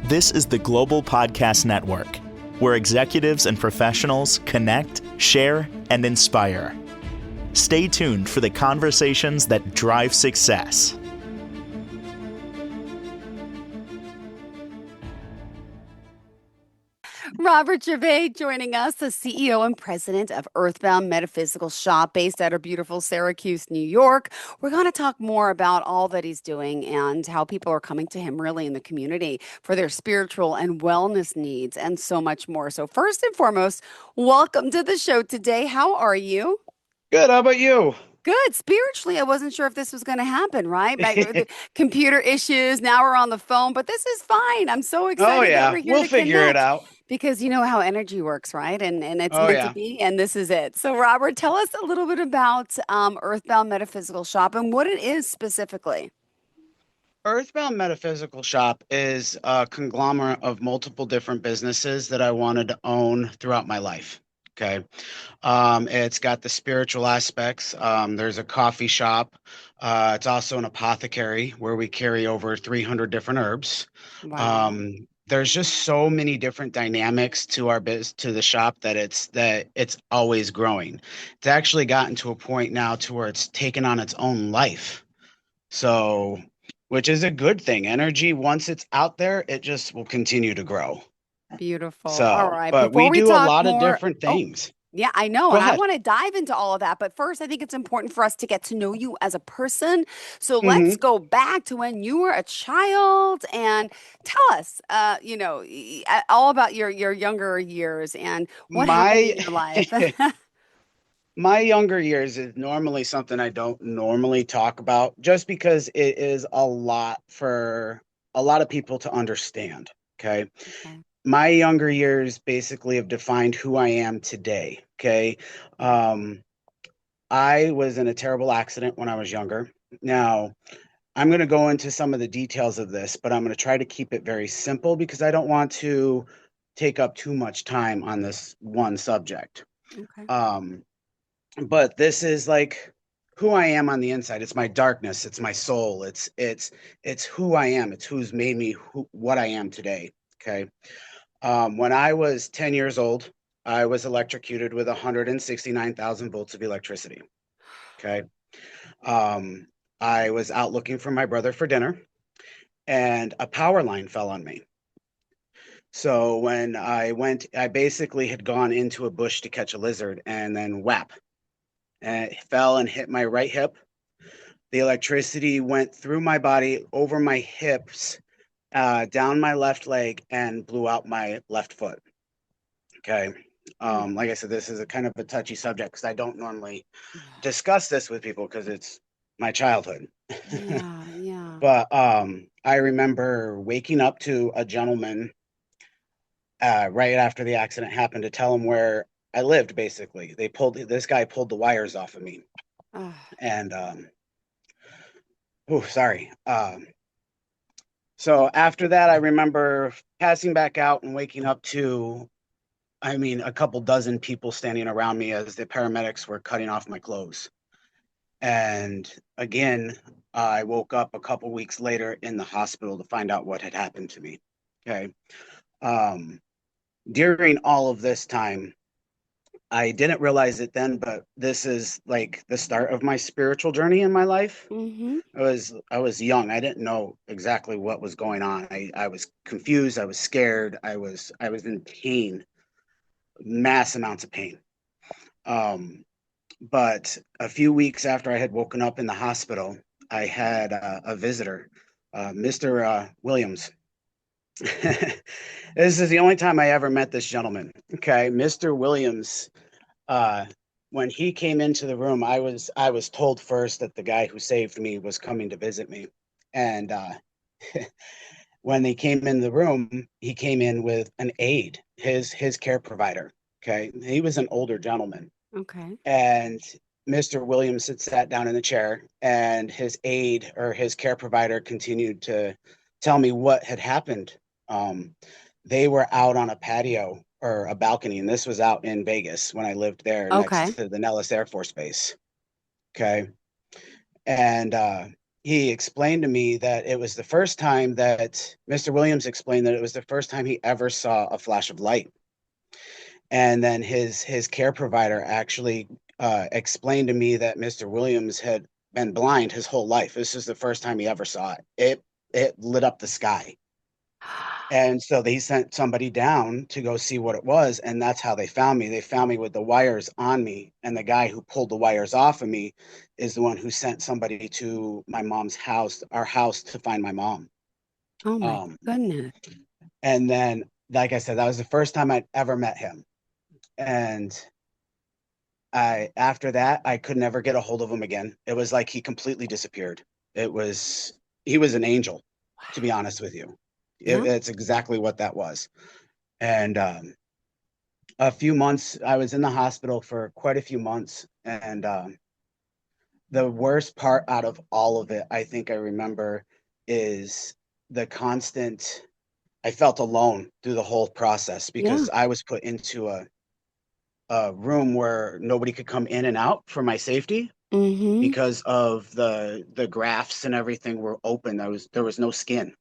This is the Global Podcast Network, where executives and professionals connect, share, and inspire. Stay tuned for the conversations that drive success. Robert Gervais joining us, the CEO and president of Earthbound Metaphysical Shop, based out of beautiful Syracuse, New York. We're going to talk more about all that he's doing and how people are coming to him really in the community for their spiritual and wellness needs and so much more. So first and foremost, welcome to the show today. How are you? Good. How about you? Good. Spiritually, I wasn't sure if this was going to happen, right? The computer issues. Now we're on the phone, but this is fine. I'm so Oh excited that yeah, we're here we'll to figure it connect out. because you know how energy works, right? And it's Oh meant to yeah. be, and this is it. So, Robert, tell us a little bit about Earthbound Metaphysical Shop and what it is specifically. Earthbound Metaphysical Shop is a conglomerate of multiple different businesses that I wanted to own throughout my life. Okay. It's got the spiritual aspects. There's a coffee shop. It's also an apothecary where we carry over 300 different herbs. Wow. There's just so many different dynamics to to the shop that it's always growing. It's actually gotten to a point now to where it's taken on its own life. So, which is a good thing. Energy, once it's out there, it just will continue to grow. Beautiful. All So, right. but Before we we do a talk lot of more, different oh, things. yeah, I know. Go And I ahead. want to dive into all of that. But first, I think it's important for us to get to know you as a person. So let's hmm go back to when you were a child and tell us, all about your younger years and what happened My in your life. my younger years is normally something I don't normally talk about just because it is a lot for a lot of people to understand. Okay. Okay. My younger years basically have defined who I am today. Okay. Um, I was in a terrible accident when I was younger. Now, I'm going to go into some of the details of this, but I'm going to try to keep it very simple because I don't want to take up too much time on this one subject. Okay. Um, but this is like who I am on the inside. It's my darkness. It's my soul. It's who I am. It's who's made me what I am today. Okay. When I was 10 years old, I was electrocuted with 169,000 volts of electricity. Okay. Um, I was out looking for my brother for dinner, and a power line fell on me. So when I went, I basically had gone into a bush to catch a lizard, and then whap, and it fell and hit my right hip. The electricity went through my body, over my hips, down my left leg, and blew out my left foot. Okay. Mm. Like I said, this is a kind of a touchy subject because I don't normally Yeah. discuss this with people because it's my childhood. Yeah. Yeah. But I remember waking up to a gentleman right after the accident happened to tell him where I lived. Basically, this guy pulled the wires off of me, Ah, and oh, sorry. So after that, I remember passing back out and waking up to, I mean, a couple dozen people standing around me as the paramedics were cutting off my clothes. And again, I woke up a couple weeks later in the hospital to find out what had happened to me. Okay. Um, During all of this time, I didn't realize it then, but this is like the start of my spiritual journey in my life. mm-hmm. I was young. I didn't know exactly what was going on. I was confused. I was scared. I was in pain, mass amounts of pain. Um, but a few weeks after I had woken up in the hospital, I had a visitor, Mr. Williams. This is the only time I ever met this gentleman. Okay, Mr. Williams. Uh, when he came into the room, I was told first that the guy who saved me was coming to visit me, and when they came in the room, he came in with an aide, his care provider. Okay, he was an older gentleman, Okay. and Mr. Williams had sat down in the chair, and his aide or his care provider continued to tell me what had happened. Um, they were out on a patio or a balcony, and this was out in Vegas when I lived there next Okay. to the Nellis Air Force Base. Okay. And he explained to me that it was the first time that Mr. Williams explained that it was the first time he ever saw a flash of light. And then his care provider actually explained to me that Mr. Williams had been blind his whole life. This is the first time he ever saw it. It lit up the sky. And so they sent somebody down to go see what it was, and that's how they found me. They found me with the wires on me, and the guy who pulled the wires off of me is the one who sent somebody to my mom's house, our house, to find my mom. Oh my Um, goodness. and then, like I said, that was the first time I'd ever met him. And I after that, I could never get a hold of him again. It was like he completely disappeared. It was he was an angel, to be honest with you. Yeah. It's exactly what that was. And a few months, I was in the hospital for quite a few months, and the worst part out of all of it, I think I remember, is the constant. I felt alone through the whole process Yeah. because I was put into a room where nobody could come in and out for my safety Mm-hmm. because of the grafts and everything were open. There was no skin,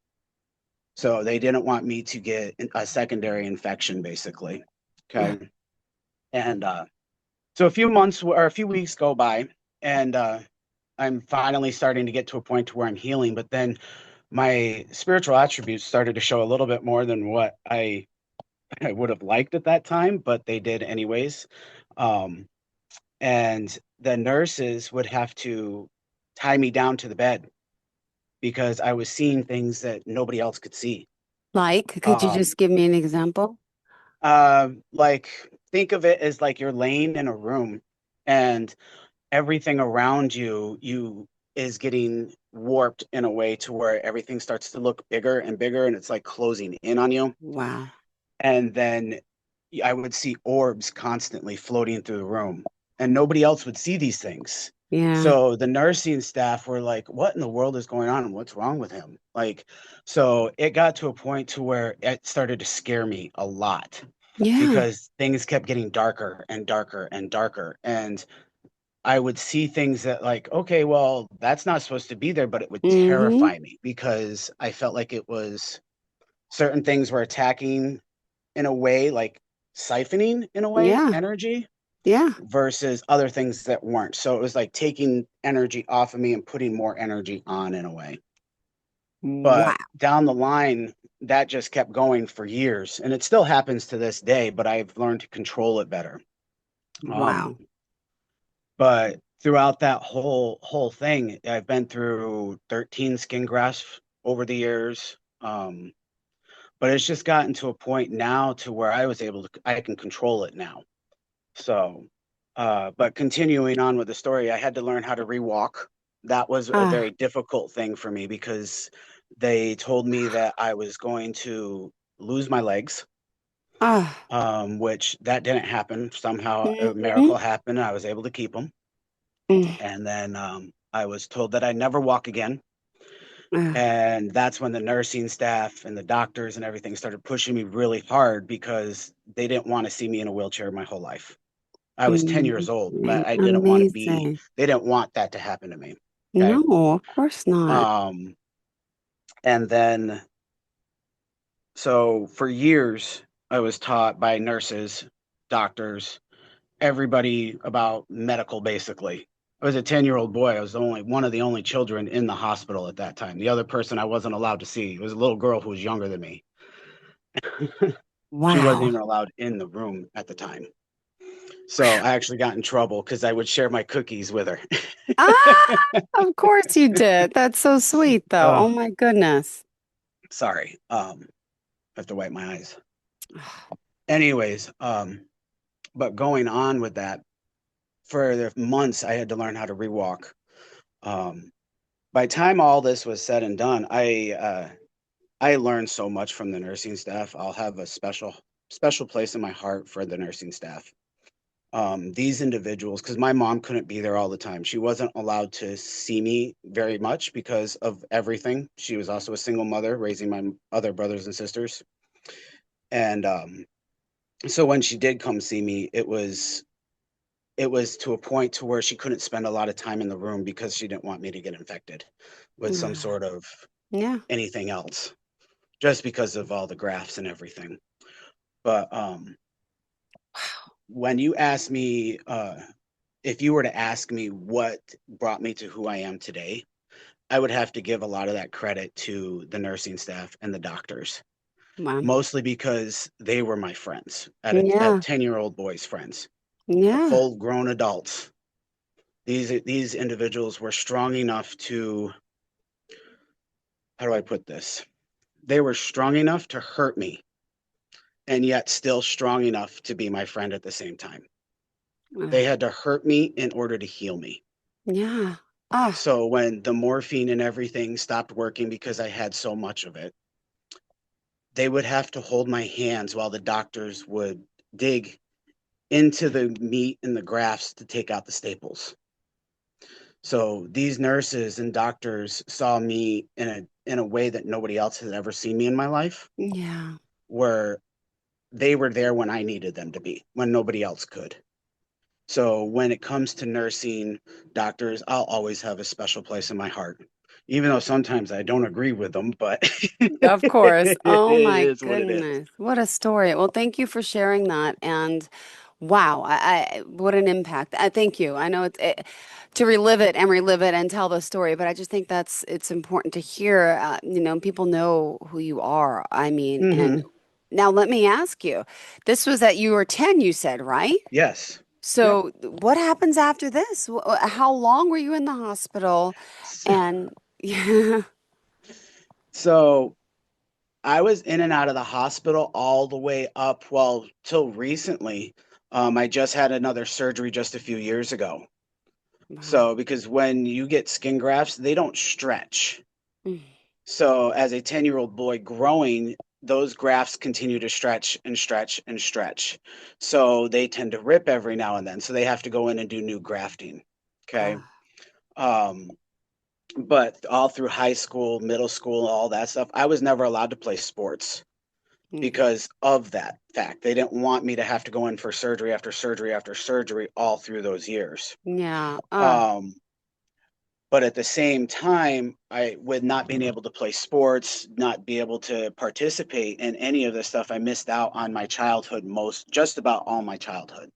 so they didn't want me to get a secondary infection, basically. Uh, Okay, and so a few months or a few weeks go by, and I'm finally starting to get to a point to where I'm healing. But then my spiritual attributes started to show a little bit more than what I would have liked at that time, but they did anyways. Um, and the nurses would have to tie me down to the bed because I was seeing things that nobody else could see. like, could you Um, just give me an example? like think of it as like you're laying in a room and everything around you is getting warped in a way to where everything starts to look bigger and bigger and it's like closing in on you. Wow. And then I would see orbs constantly floating through the room, and nobody else would see these things. Yeah. So the nursing staff were like, "What in the world is going on? And what's wrong with him?" Like, so it got to a point to where it started to scare me a lot Yeah. because things kept getting darker and darker and darker, and I would see things that like, okay, well, that's not supposed to be there, but it would Mm-hmm. terrify me because I felt like it was certain things were attacking in a way, like siphoning in a way Yeah. energy Yeah. versus other things that weren't. So it was like taking energy off of me and putting more energy on in a way. Wow. But down the line, that just kept going for years. And it still happens to this day, but I've learned to control it better. Um, Wow. but throughout that whole thing, I've been through 13 skin grafts over the years. But it's just gotten to a point now to where I can control it now. So, but continuing on with the story, I had to learn how to rewalk. That was a very Ah. difficult thing for me because they told me that I was going to lose my legs, Ah. which that didn't happen. Somehow a Mm-hmm. miracle happened. And I was able to keep them. Mm. And then I was told that I'd never walk again. Ah. And that's when the nursing staff and the doctors and everything started pushing me really hard because they didn't want to see me in a wheelchair my whole life. I was 10 years old, but I didn't want to be, Amazing. they didn't want that to happen to me. Okay. No, of course not. Um, and then, so for years, I was taught by nurses, doctors, everybody about medical basically. I was a 10-year-old boy. I was the only one of the only children in the hospital at that time. The other person I wasn't allowed to see was a little girl who was younger than me. She wasn't Wow. even allowed in the room at the time. So I actually got in trouble because I would share my cookies with her. Ah, of course you did. That's so sweet, though. Oh Oh, my goodness. sorry. I have to wipe my eyes. Anyways, but going on with that, for the months I had to learn how to rewalk. Um, by the time all this was said and done, I learned so much from the nursing staff. I'll have a special place in my heart for the nursing staff. These individuals, because my mom couldn't be there all the time. She wasn't allowed to see me very much because of everything. She was also a single mother raising my other brothers and sisters. And so when she did come see me, it was it was to a point to where she couldn't spend a lot of time in the room because she didn't want me to get infected with some Ah, sort of yeah. anything else, just because of all the grafts and everything. But when you ask me, if you were to ask me what brought me to who I am today, I would have to give a lot of that credit to the nursing staff and the doctors, Wow. mostly because they were my friends at Yeah. 10-year-old boys' friends, Yeah. full grown adults. These individuals were strong enough to, how do I put this? They were strong enough to hurt me and yet still strong enough to be my friend at the same time. They Ah, had to hurt me in order to heal me. yeah. Ah, So when the morphine and everything stopped working because I had so much of it, they would have to hold my hands while the doctors would dig into the meat and the grafts to take out the staples. So these nurses and doctors saw me in a way that nobody else had ever seen me in my life, yeah. where they were there when I needed them to be, when nobody else could. So when it comes to nursing doctors, I'll always have a special place in my heart, even though sometimes I don't agree with them, but Of course. it Oh my is what it is. goodness. What a story. Well, thank you for sharing that. And wow, what an impact. I thank you. I know to relive it and tell the story, but I just think it's important to hear, people know who you are. I mean, and Hmm. now let me ask you, this was that you were 10, you said, right? Yes. Yep. So what happens after this? How long were you in the hospital? So, And yeah. so I was in and out of the hospital all the way up, well, till recently. I just had another surgery just a few years ago. Wow. So, because when you get skin grafts, they don't stretch. Mm. So, as a 10-year-old boy growing, those grafts continue to stretch and stretch and stretch. So, they tend to rip every now and then. So, they have to go in and do new grafting. Okay. Ah, Um, but all through high school, middle school, all that stuff, I was never allowed to play sports mm, because of that fact. They didn't want me to have to go in for surgery after surgery after surgery all through those years. yeah. Um, but at the same time, I, with not being able to play sports, not be able to participate in any of this stuff, I missed out on my childhood, most just about all my childhood.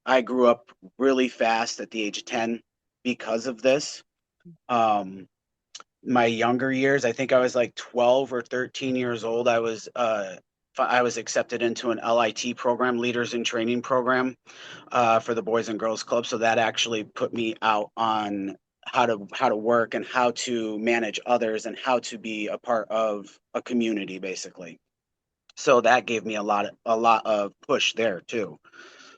I grew up really fast at the age of 10 because of this. Um, my younger years, I think I was like 12 or 13 years old. I was accepted into an LIT program, Leaders in Training program, for the Boys and Girls Club. So that actually put me out on how to work and how to manage others and how to be a part of a community, basically. So that gave me a lot of push there too.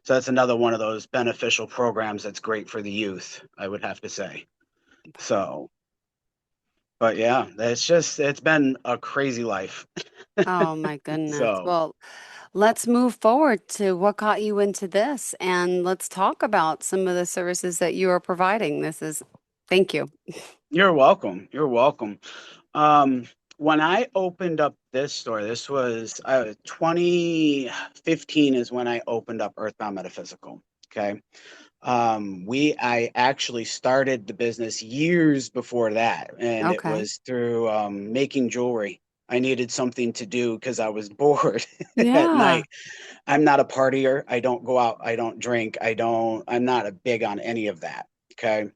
So that's another one of those beneficial programs that's great for the youth, I would have to say. So, but yeah, it's been a crazy life. Oh my goodness. So Well, let's move forward to what got you into this and let's talk about some of the services that you are providing. Thank you. you're welcome. You're welcome. Um, when I opened up this store, this was 2015 is when I opened up Earthbound Metaphysical. Okay. I actually started the business years before that, and it Okay. was through making jewelry. I needed something to do because I was bored at Yeah. night. I'm not a partier. I don't go out. I don't drink. I'm not a big on any of that. Okay.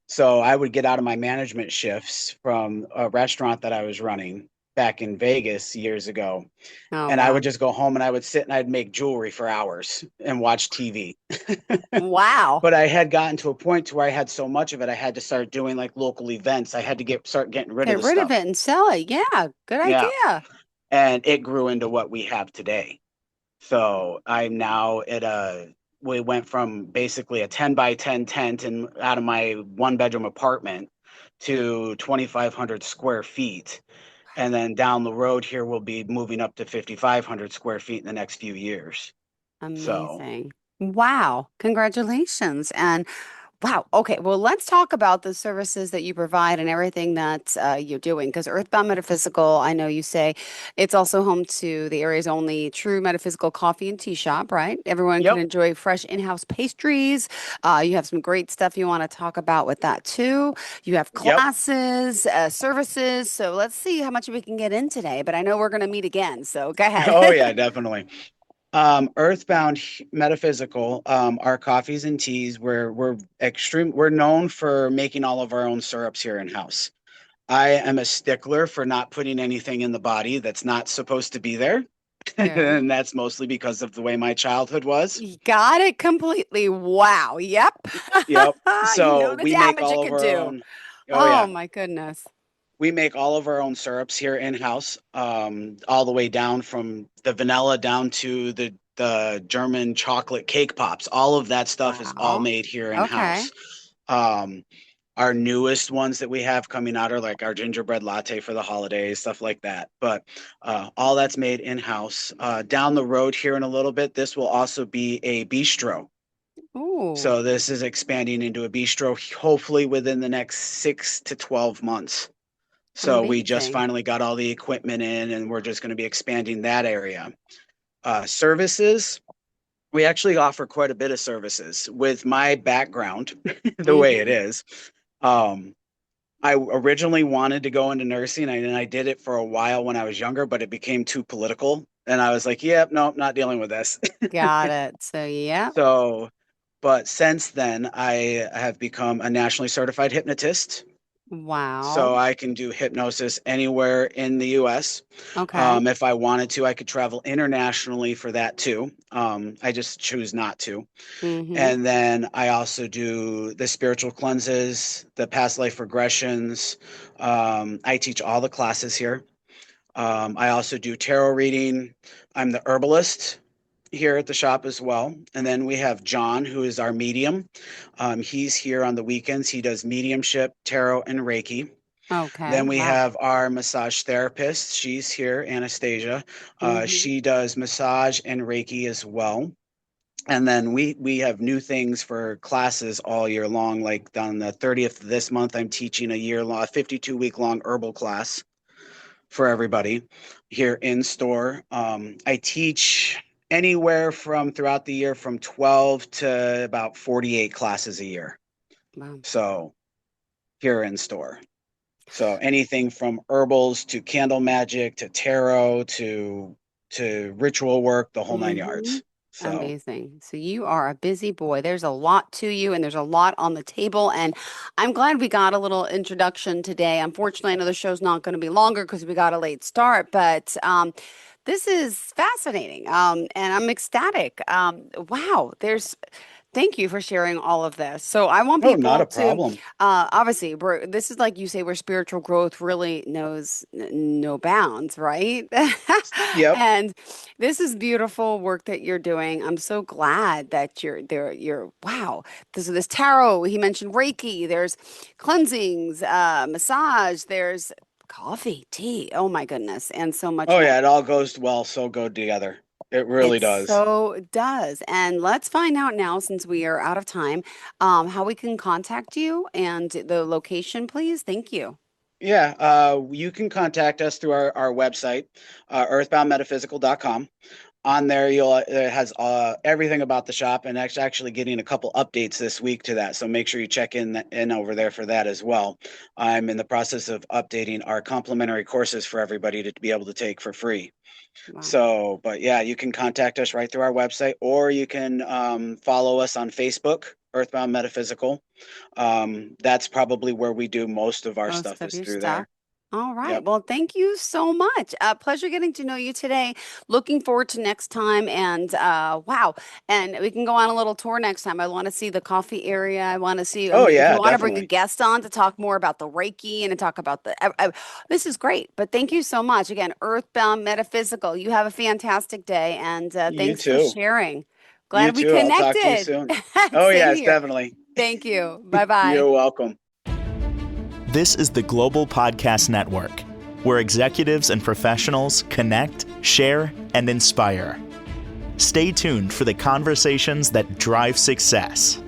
So I would get out of my management shifts from a restaurant that I was running back in Vegas years ago. Oh, And I wow. would just go home and I would sit and I'd make jewelry for hours and watch TV. Wow. But I had gotten to a point to where I had so much of it, I had to start doing like local events. I had to start getting rid of Get the rid of stuff. it and sell it. Yeah. Good Yeah. idea. And it grew into what we have today. So I'm now at we went from basically a 10 by 10 tent and out of my one bedroom apartment to 2,500 square feet. And then down the road here, we'll be moving up to 5,500 square feet in the next few years. So Amazing. Wow. Congratulations. And Wow. Okay. Well, let's talk about the services that you provide and everything that you're doing. Because Earthbound Metaphysical, I know you say it's also home to the area's only true metaphysical coffee and tea shop, right? Everyone can Yep. enjoy fresh in-house pastries. You have some great stuff you want to talk about with that too. You have Yep. classes, services. So let's see how much we can get in today. But I know we're going to meet again. So go ahead. Oh yeah, definitely. Earthbound Metaphysical, our coffees and teas, we're known for making all of our own syrups here in house. I am a stickler for not putting anything in the body that's not supposed to be there. Yeah. And that's mostly because of the way my childhood was. You got it completely. Wow. Yep. Yep. You know So the we make damage it all of could our do. own. Oh Oh yeah. my goodness. We make all of our own syrups here in house, all the way down from the vanilla down to the German chocolate cake pops. All of that stuff is all Wow. made here in Okay. house. Um, our newest ones that we have coming out are like our gingerbread latte for the holidays, stuff like that. But all that's made in house. Down the road here in a little bit, this will also be a bistro. Ooh, So this is expanding into a bistro, hopefully within the next 6 to 12 months. So we just amazing. finally got all the equipment in, and we're just going to be expanding that area. Services, we actually offer quite a bit of services. With my background, the way it Hmm. is, um, I originally wanted to go into nursing, and I did it for a while when I was younger, but it became too political. And I was like, yep, nope, not dealing with this. Got it. So, yeah. So, but since then, I have become a nationally certified hypnotist. So Wow. I can do hypnosis anywhere in the US. Okay. If I wanted to, I could travel internationally for that too. I just choose not to. Hmm. And then I also do the spiritual cleanses, the past life regressions. I teach all the classes here. I also do tarot reading. I'm the herbalist here at the shop as well. And then we have John, who is our medium. He's here on the weekends. He does mediumship, tarot, and Reiki. Okay. Then we Wow. have our massage therapist. She's here, Anastasia. Hmm. She does massage and Reiki as well. And then we have new things for classes all year long. Like on the 30th of this month, I'm teaching a year long, 52-week long herbal class for everybody here in store. I teach anywhere from throughout the year from 12 to about 48 classes a year. Wow. So here in store. So anything from herbals to candle magic to tarot to ritual work, the whole nine Hmm. yards. So Amazing. So you are a busy boy. There's a lot to you and there's a lot on the table. And I'm glad we got a little introduction today. Unfortunately, I know the show's not going to be longer because we got a late start, but this is fascinating. And I'm ecstatic. Wow, thank you for sharing all of this. So I want oh, not people a to, problem. obviously, this is like you say, where spiritual growth really knows no bounds, right? Yep. And this is beautiful work that you're doing. I'm so glad that you're there. Wow. This tarot, he mentioned Reiki, there's cleansings, massage, there's coffee, tea. Oh my goodness. And so much Oh more. yeah, it all goes well so good together. It really It does. so does. And let's find out now, since we are out of time, how we can contact you and the location, please. Thank you. Yeah, you can contact us through our website, earthboundmetaphysical.com. On there, it has everything about the shop, and actually getting a couple updates this week to that. So make sure you check in over there for that as well. I'm in the process of updating our complimentary courses for everybody to be able to take for free. Wow. So, but yeah, you can contact us right through our website, or you can follow us on Facebook, Earthbound Metaphysical. That's probably where we do most of our Most stuff of is your through stuff. there. All right. Yep. Well, thank you so much. Pleasure getting to know you today. Looking forward to next time. And wow. And we can go on a little tour next time. I want to see the coffee area. I want to see, Oh if you yeah, want to bring a definitely. guest on to talk more about the Reiki and to talk about this is great. But thank you so much. Again, Earthbound Metaphysical. You have a fantastic day. And You thanks for too. sharing. You Glad we too. I'll talk to you connected. soon. Oh Same yes, here. definitely. Thank you. Bye bye. You're welcome. This is the Global Podcast Network, where executives and professionals connect, share, and inspire. Stay tuned for the conversations that drive success.